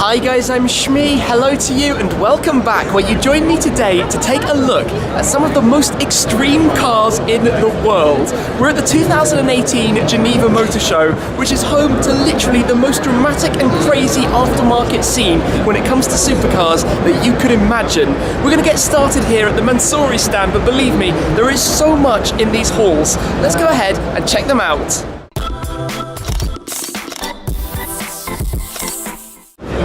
Hi guys, I'm Shmi, hello to you and welcome back, where you join me today to take a look at some of the most extreme cars in the world. We're at the 2018 Geneva Motor Show, which is home to literally the most dramatic and crazy aftermarket scene when it comes to supercars that you could imagine. We're going to get started here at the Mansouri stand, but believe me, there is so much in these halls. Let's go ahead and check them out.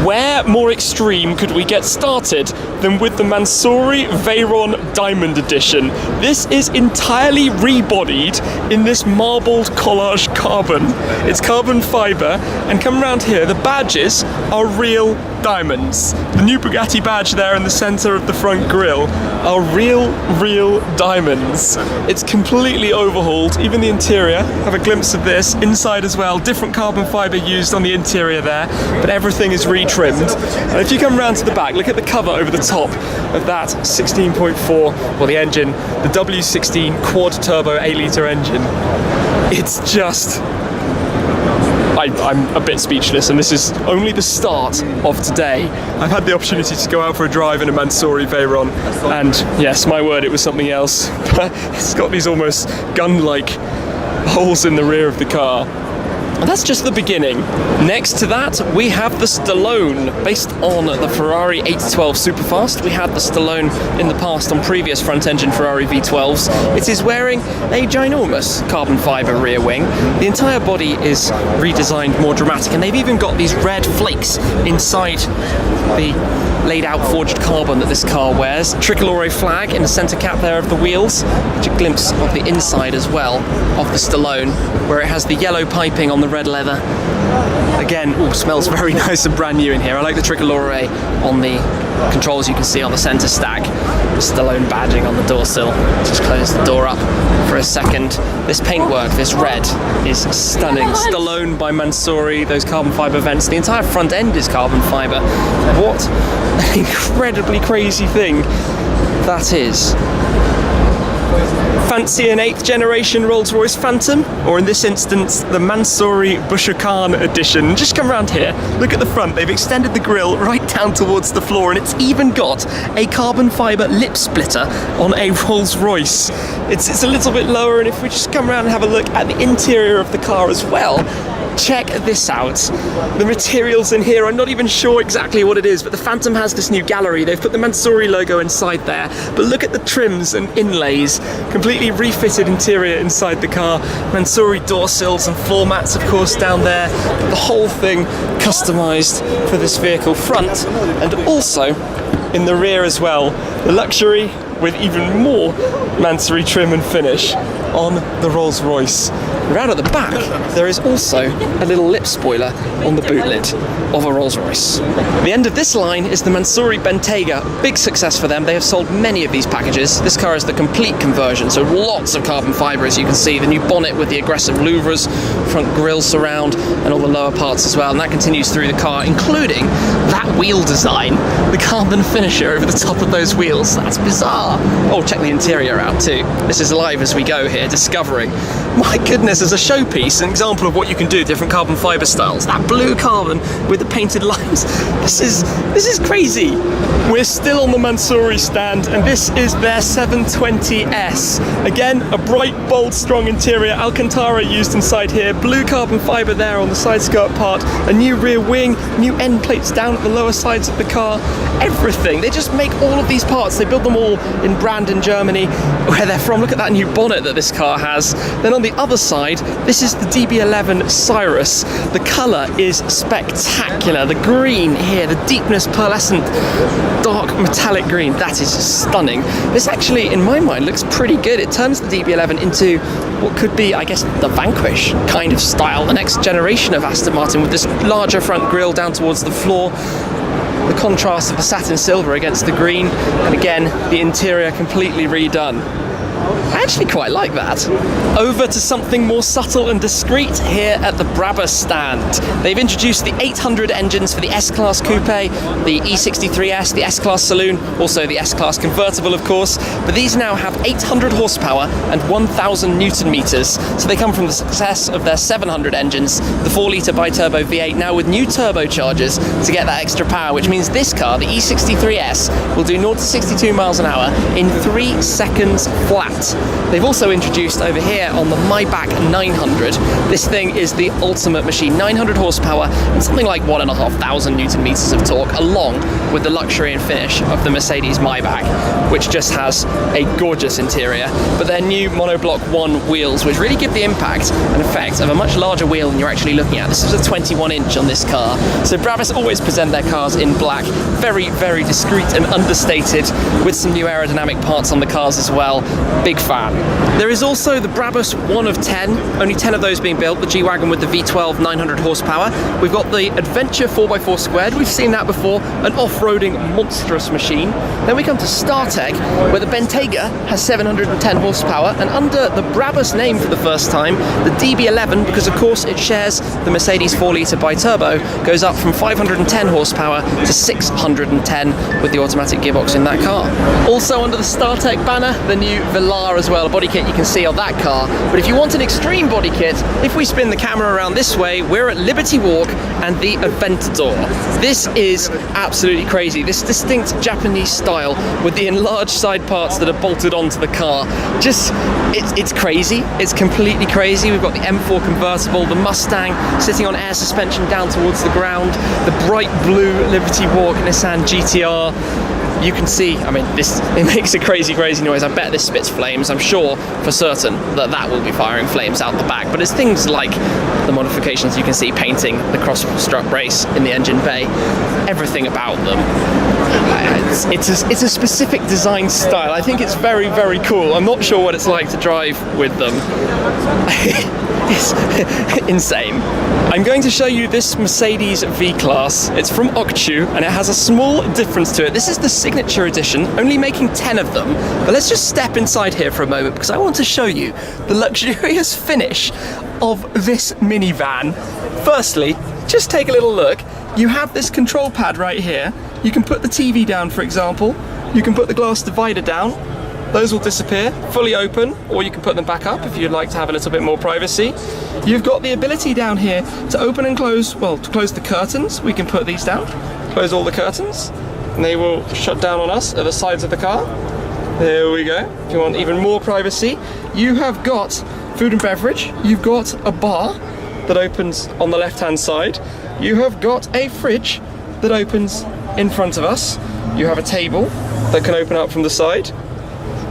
Where more extreme could we get started than with the Mansouri Veyron Diamond Edition? This is entirely rebodied in this marbled collage carbon. It's carbon fibre, and come around here, the badges are real diamonds. The new Bugatti badge there in the centre of the front grille are real diamonds. It's completely overhauled, even the interior. Have a glimpse of this, inside as well, different carbon fibre used on the interior there, but everything is retrimmed. And if you come round to the back, look at the cover over the top of that 16.4, well, the engine, the W16 quad turbo 8-litre engine. It's just, I'm a bit speechless, and this is only the start of today. I've had the opportunity to go out for a drive in a Mansouri Veyron, and yes, my word, it was something else. It's got these almost gun-like holes in the rear of the car. And that's just the beginning. Next to that, we have the Stallone, based on the Ferrari 812 Superfast. We had the Stallone in the past on previous front-engine Ferrari V12s. It is wearing a ginormous carbon fibre rear wing. The entire body is redesigned more dramatic, and they've even got these red flakes inside the laid-out forged carbon that this car wears. Tricolore flag in the centre cap there of the wheels. Which a glimpse of the inside as well of the Stallone, where it has the yellow piping on the red leather. Again, smells very nice and brand new in here. I like the Tricolore on the controls you can see on the centre stack. The Stallone badging on the door sill. Just close the door up for a second. This paintwork, this red, is stunning. Stallone by Mansouri, those carbon fibre vents. The entire front end is carbon fibre. What an incredibly crazy thing that is. Fancy an 8th generation Rolls-Royce Phantom, or in this instance the Mansouri Bushakan edition. Just come around here, look at the front. They've extended the grille right down towards the floor, and it's even got a carbon fibre lip splitter on a Rolls-Royce. It's a little bit lower, and if we just come around and have a look at the interior of the car as well, check this out. The materials in here, I'm not even sure exactly what it is, but the Phantom has this new gallery. They've put the Mansouri logo inside there, but look at the trims and inlays. Completely refitted interior inside the car. Mansouri door sills and floor mats, of course, down there. But the whole thing customised for this vehicle front, and also in the rear as well. The luxury with even more Mansouri trim and finish on the Rolls-Royce. Round at the back, there is also a little lip spoiler on the boot lid of a Rolls-Royce. The end of this line is the Mansouri Bentayga. Big success for them. They have sold many of these packages. This car is the complete conversion, so lots of carbon fibre, as you can see. The new bonnet with the aggressive louvres, front grille surround, and all the lower parts as well. And that continues through the car, including that wheel design, the carbon finisher over the top of those wheels. That's bizarre. Oh, check the interior out too. This is live as we go here, discovering. My goodness, as a showpiece, an example of what you can do, different carbon fibre styles. That blue carbon with the painted lines. This is crazy. We're still on the Mansouri stand, and this is their 720S. Again, a bright, bold, strong interior. Alcantara used inside here. Blue carbon fibre there on the side skirt part. A new rear wing, new end plates down at the lower sides of the car. Everything. They just make all of these parts. They build them all in Brandon, Germany, where they're from. Look at that new bonnet that this car has. Then on the other side, this is the DB11 Cyrus. The colour is spectacular. The green here, the deepness pearlescent, dark metallic green, that is stunning. This actually, in my mind, looks pretty good. It turns the DB11 into what could be, I guess, the Vanquish kind of style, the next generation of Aston Martin, with this larger front grille down towards the floor. The contrast of the satin silver against the green, and again, the interior completely redone. actually quite like that. Over to something more subtle and discreet here at the Brabus stand. They've introduced the 800 engines for the S-Class Coupe, the E63S, the S-Class Saloon, also the S-Class Convertible, of course, but these now have 800 horsepower and 1,000 Newton meters. So they come from the success of their 700 engines, the 4-litre bi-turbo V8, now with new turbochargers to get that extra power, which means this car, the E63S, will do 0 to 62 miles an hour in 3 seconds flat. They've also introduced over here on the Maybach 900, this thing is the ultimate machine, 900 horsepower and something like 1,500 Newton meters of torque, along with the luxury and finish of the Mercedes Maybach, which just has a gorgeous interior, but their new monoblock 1 wheels, which really give the impact and effect of a much larger wheel than you're actually looking at. This is a 21-inch on this car. So Brabus always present their cars in black, very, very discreet and understated, with some new aerodynamic parts on the cars as well. Big fan. There is also the Brabus 1 of 10, only 10 of those being built, the G-Wagon with the V12 900 horsepower. We've got the Adventure 4x4 Squared, we've seen that before, an off-roading monstrous machine. Then we come to StarTech, where the Bentayga has 710 horsepower, and under the Brabus name for the first time, the DB11, because of course it shares the Mercedes 4-litre bi-turbo, goes up from 510 horsepower to 610 with the automatic gearbox in that car. Also under the StarTech banner, the new Velar as well, a body kit you can see on that car. But if you want an extreme body kit, if we spin the camera around this way, we're at Liberty Walk and the Aventador. This is absolutely crazy. This distinct Japanese style with the enlarged side parts that are bolted onto the car. Just, it's crazy. It's completely crazy. We've got the M4 convertible, the Mustang sitting on air suspension down towards the ground, the bright blue Liberty Walk Nissan GTR. You can see, I mean, it makes a crazy, crazy noise. I bet this spits flames. I'm sure for certain that that will be firing flames out the back. But it's things like the modifications you can see painting the cross-strut brace in the engine bay. Everything about them. It's a specific design style. I think it's very, very cool. I'm not sure what it's like to drive with them. It's insane. I'm going to show you this Mercedes V-Class. It's from Okchu and it has a small difference to it. This is the signature edition, only making 10 of them. But let's just step inside here for a moment because I want to show you the luxurious finish of this minivan. Firstly, just take a little look. You have this control pad right here. You can put the TV down, for example. You can put the glass divider down. Those will disappear, fully open, or you can put them back up if you'd like to have a little bit more privacy. You've got the ability down here to open and close, well, to close the curtains. We can put these down, close all the curtains, and they will shut down on us at the sides of the car. There we go. If you want even more privacy, you have got food and beverage. You've got a bar that opens on the left-hand side. You have got a fridge that opens in front of us. You have a table that can open up from the side.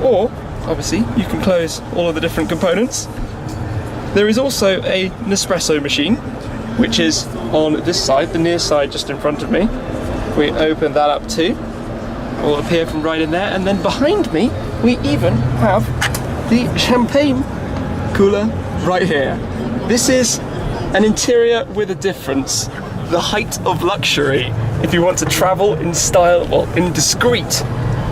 Or, obviously, you can close all of the different components. There is also a Nespresso machine, which is on this side, the near side just in front of me. We open that up too. It will appear from right in there. And then behind me, we even have the champagne cooler right here. This is an interior with a difference. The height of luxury. If you want to travel in style, well, in discreet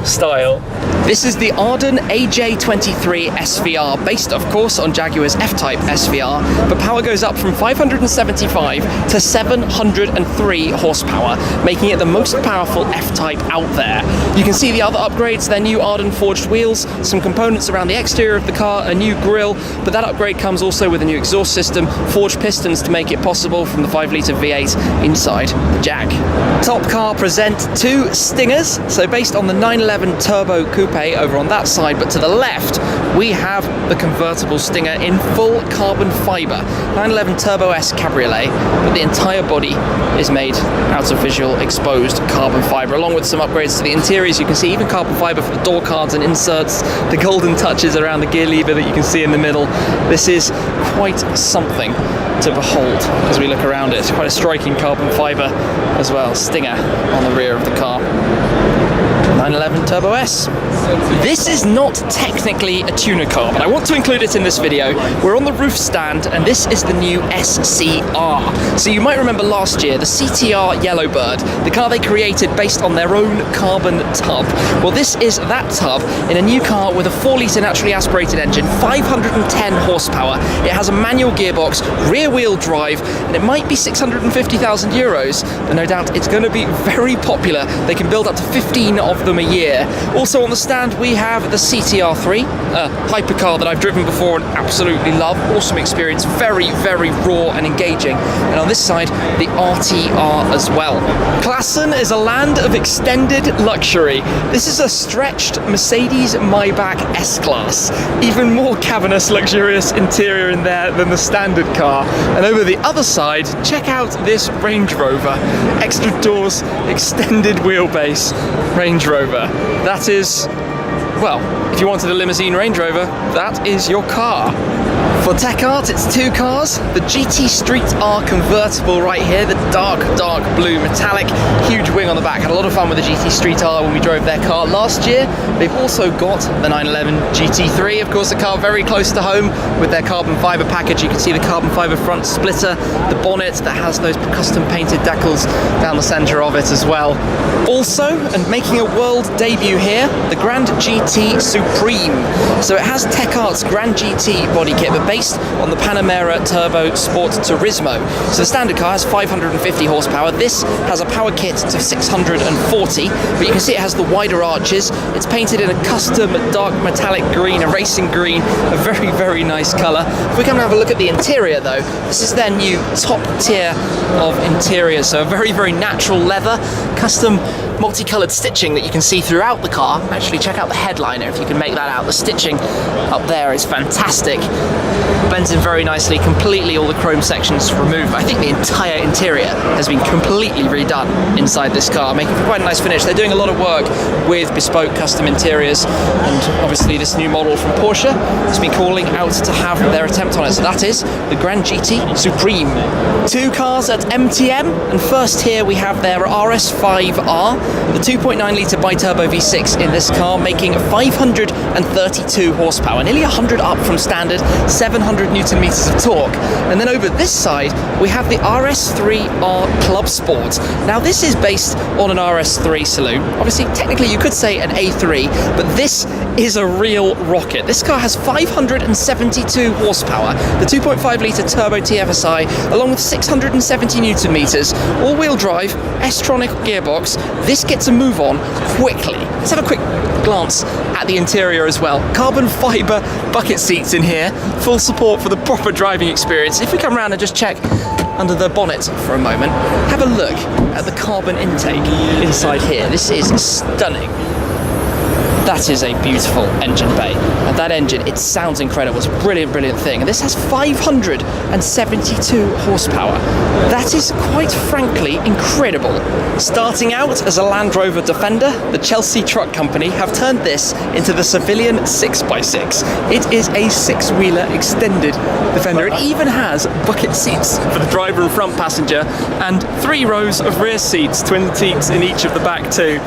style. This is the Arden AJ23 SVR, based of course on Jaguar's F-Type SVR, but power goes up from 575 to 703 horsepower, making it the most powerful F-Type out there. You can see the other upgrades, their new Arden forged wheels, some components around the exterior of the car, a new grille, but that upgrade comes also with a new exhaust system, forged pistons to make it possible from the 5-litre V8 inside the Jag. Top Car present 2 Stingers, so based on the 911 Turbo Coupe over on that side, but to the left we have the convertible Stinger in full carbon fibre 911 Turbo S Cabriolet, but the entire body is made out of visual exposed carbon fibre, along with some upgrades to the interiors. You can see even carbon fibre for the door cards and inserts, the golden touches around the gear lever that you can see in the middle. This is quite something to behold as we look around it. Quite a striking carbon fibre as well, Stinger on the rear of the car. 911 Turbo S. This is not technically a tuner car, but I want to include it in this video. We're on the roof stand, and this is the new SCR. So you might remember last year, the CTR Yellowbird, the car they created based on their own carbon tub. Well, this is that tub in a new car with a 4-litre naturally aspirated engine, 510 horsepower. It has a manual gearbox, rear-wheel drive, and it might be 650,000 euros, but no doubt it's going to be very popular. They can build up to 15 of them a year. Also on the stand, we have the CTR3, a hypercar that I've driven before and absolutely love. Awesome experience, very, very raw and engaging. And on this side, the RTR as well. Klassen is a land of extended luxury. This is a stretched Mercedes Maybach S-Class. Even more cavernous, luxurious interior in there than the standard car. And over the other side, check out this Range Rover. Extra doors, extended wheelbase Range Rover. That is, well, if you wanted a limousine Range Rover, that is your car. For Tech Art, it's two cars. The GT Street R convertible right here, the dark blue metallic, huge wing on the back. Had a lot of fun with the GT Street R when we drove their car last year. They've also got the 911 GT3, of course, a car very close to home with their carbon fiber package. You can see the carbon fiber front splitter, the bonnet that has those custom painted decals down the center of it as well. Also, and making a world debut here, the Grand GT Supreme. So it has Tech Art's Grand GT body kit, but based on the Panamera Turbo Sport Turismo. So the standard car has 550 horsepower. This has a power kit to 640, but you can see it has the wider arches. It's painted in a custom dark metallic green, a racing green, a very, very nice colour. If we come and have a look at the interior though, this is their new top tier of interior. So a very, very natural leather, custom multicoloured stitching that you can see throughout the car. Actually, check out the headliner if you can make that out. The stitching up there is fantastic. Blends in very nicely, completely all the chrome sections removed. I think the entire interior has been completely redone inside this car, making for quite a nice finish. They're doing a lot of work with bespoke custom interiors, and obviously this new model from Porsche has been calling out to have their attempt on it. So that is the Grand GT Supreme. Two cars at MTM, and first here we have their RS5R, the 2.9 litre bi-turbo V6 in this car, making 532 horsepower, nearly 100 up from standard, 700 Newton meters of torque. And then over this side, we have the RS3R Club Sport. Now this is based on an RS3 saloon. Obviously, technically you could say an A3, but this is a real rocket. This car has 572 horsepower, the 2.5 litre turbo TFSI, along with 670 Newton meters, all-wheel drive, S-tronic gearbox. This gets a move on quickly. Let's have a quick glance at the interior as well. Carbon fiber bucket seats in here, full support for the proper driving experience. If we come around and just check under the bonnet for a moment, have a look at the carbon intake inside here. This is stunning. That is a beautiful engine bay. And that engine, it sounds incredible. It's a brilliant, brilliant thing. And this has 572 horsepower. That is quite frankly incredible. Starting out as a Land Rover Defender, the Chelsea Truck Company have turned this into the civilian 6x6. It is a six-wheeler extended Defender. It even has bucket seats for the driver and front passenger, and 3 rows of rear seats, twin seats in each of the back too.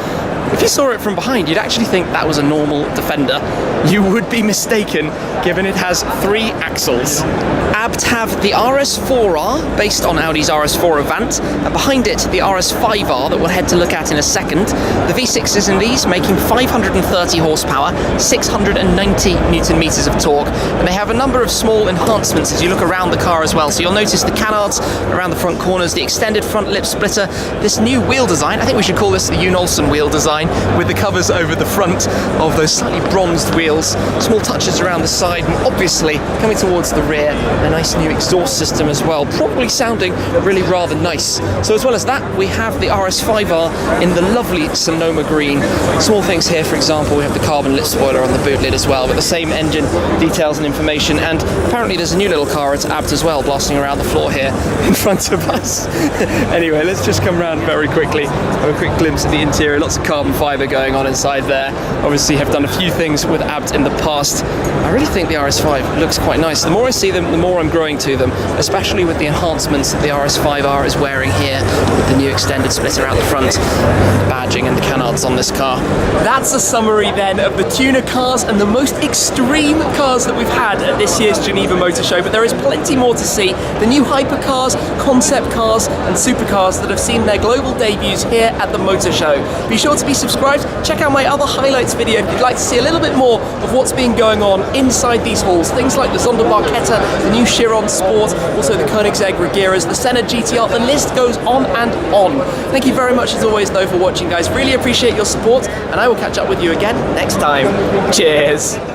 If you saw it from behind, you'd actually think that was a normal Defender. You would be mistaken, given it has 3 axles. Abt have the RS4R, based on Audi's RS4 Avant, and behind it, the RS5R that we'll head to look at in a second. The V6s in these making 530 horsepower, 690 Newton meters of torque, and they have a number of small enhancements as you look around the car as well. So you'll notice the canards around the front corners, the extended front lip splitter, this new wheel design. I think we should call this the Yoon Olsen wheel design, with the covers over the front of those slightly bronzed wheels, small touches around the side, and obviously coming towards the rear, a nice new exhaust system as well, probably sounding really rather nice. So as well as that, we have the RS5R in the lovely Sonoma green. Small things here, for example, we have the carbon lip spoiler on the boot lid as well, with the same engine details and information, and apparently there's a new little car at Abt as well, blasting around the floor here in front of us. Anyway, let's just come around very quickly, have a quick glimpse at the interior, lots of carbon carbon fiber going on inside there. Obviously have done a few things with Avto in the past. I really think the RS5 looks quite nice. The more I see them, the more I'm growing to them, especially with the enhancements that the RS5R is wearing here with the new extended splitter out the front, the badging and the canards on this car. That's a summary then of the tuner cars and the most extreme cars that we've had at this year's Geneva Motor Show, but there is plenty more to see. The new hypercars, concept cars and supercars that have seen their global debuts here at the Motor Show. Be sure to be subscribed. Check out my other highlights video if you'd like to see a little bit more of what's been going on inside these halls. Things like the Sonderbar Ketta, the new Chiron Sport, also the Koenigsegg Regeras, the Senna GTR, the list goes on and on. Thank you very much as always though for watching, guys. Really appreciate your support, and I will catch up with you again next time. Cheers!